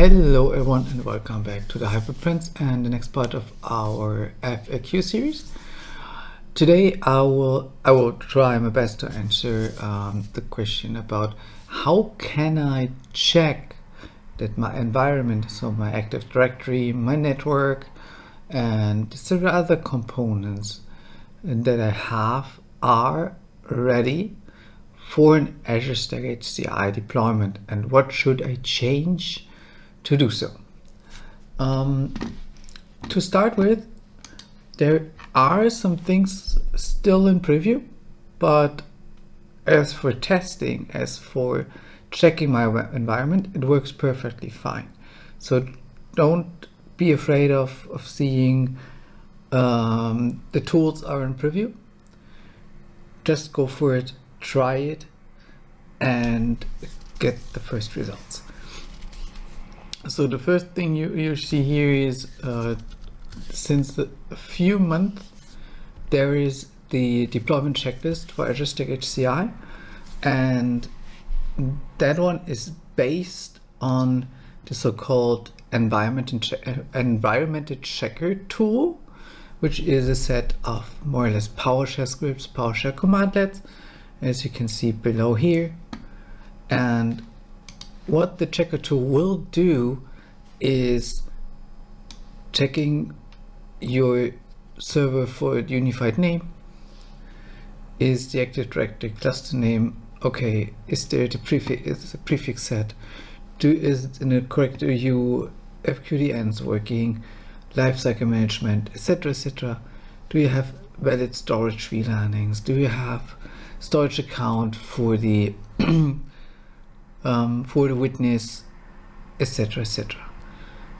Hello everyone and welcome back to the Hyperprints and the next part of our FAQ series. Today I will try my best to answer the question about how can I check that my environment, so my Active Directory, my network and several other components that I have are ready for an Azure Stack HCI deployment, and what should I change to do so. To start with, there are some things still in preview, but as for testing, as for checking my environment, it works perfectly fine. So don't be afraid of seeing the tools are in preview. Just go for it, try it, and get the first results. So the first thing you see here is since a few months there is the deployment checklist for Azure Stack HCI, and that one is based on the so-called environmental checker tool, which is a set of more or less PowerShell scripts, PowerShell commandlets, as you can see below here. And what the checker tool will do is checking your server for a unified name. Is the Active Directory cluster name okay? Is there the prefix set? Is it in the correct view? FQDNs working? Lifecycle management, etc., etc. Do you have valid storage VLANings? Do you have storage account for the witness, etc., etc.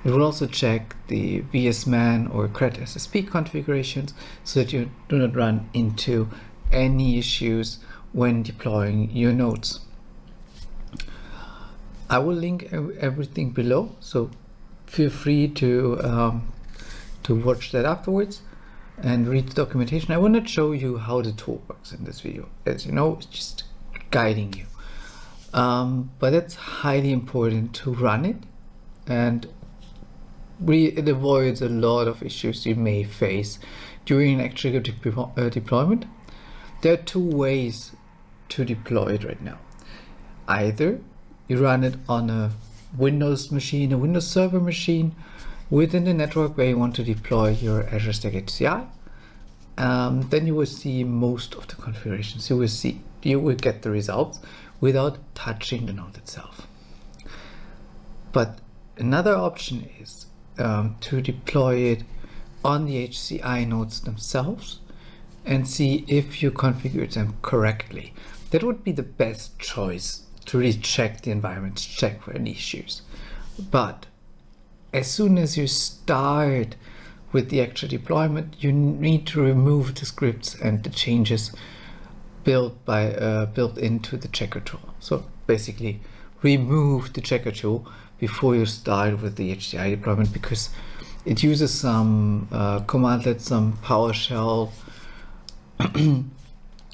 It will also check the VSMan or CRED SSP configurations so that you do not run into any issues when deploying your nodes. I will link everything below, so feel free to watch that afterwards and read the documentation. I will not show you how the tool works in this video. As you know, it's just guiding you. But it's highly important to run it, and it avoids a lot of issues you may face during an actual deployment. There are two ways to deploy it right now. Either you run it on a Windows machine, a Windows Server machine within the network where you want to deploy your Azure Stack HCI. Then you will see most of the configurations. You will get the results without touching the node itself. But another option is to deploy it on the HCI nodes themselves and see if you configured them correctly. That would be the best choice to really check the environment, check for any issues. But as soon as you start with the actual deployment, you need to remove the scripts and the changes built into the checker tool. So basically remove the checker tool before you start with the HCI deployment, because it uses some commandlets, some PowerShell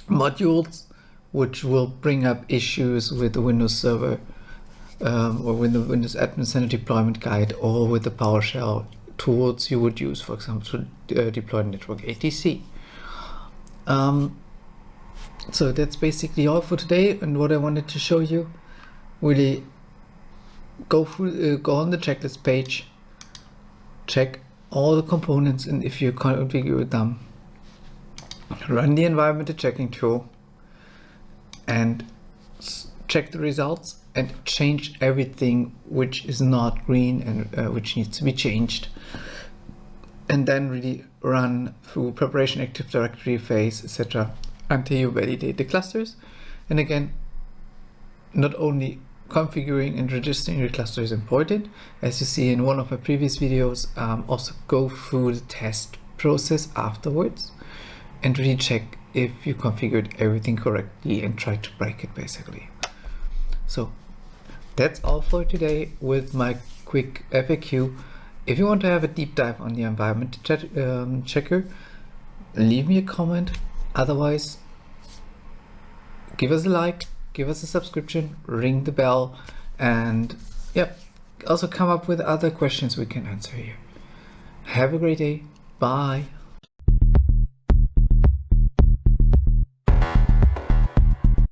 modules, which will bring up issues with the Windows Server or with the Windows Admin Center deployment guide, or with the PowerShell tools you would use, for example, to deploy network ATC. So that's basically all for today, and what I wanted to show you. Really go on the checklist page, check all the components, and if you configure them, run the environmental checking tool and check the results and change everything which is not green and which needs to be changed, and then really run through preparation, Active Directory phase, etc. until you validate the clusters. And again, not only configuring and registering your cluster is important, as you see in one of my previous videos, also go through the test process afterwards and really check if you configured everything correctly and try to break it basically. So that's all for today with my quick FAQ. If you want to have a deep dive on the environment checker, leave me a comment. Otherwise, give us a like, give us a subscription, ring the bell, and yeah, also come up with other questions we can answer here. Have a great day. Bye.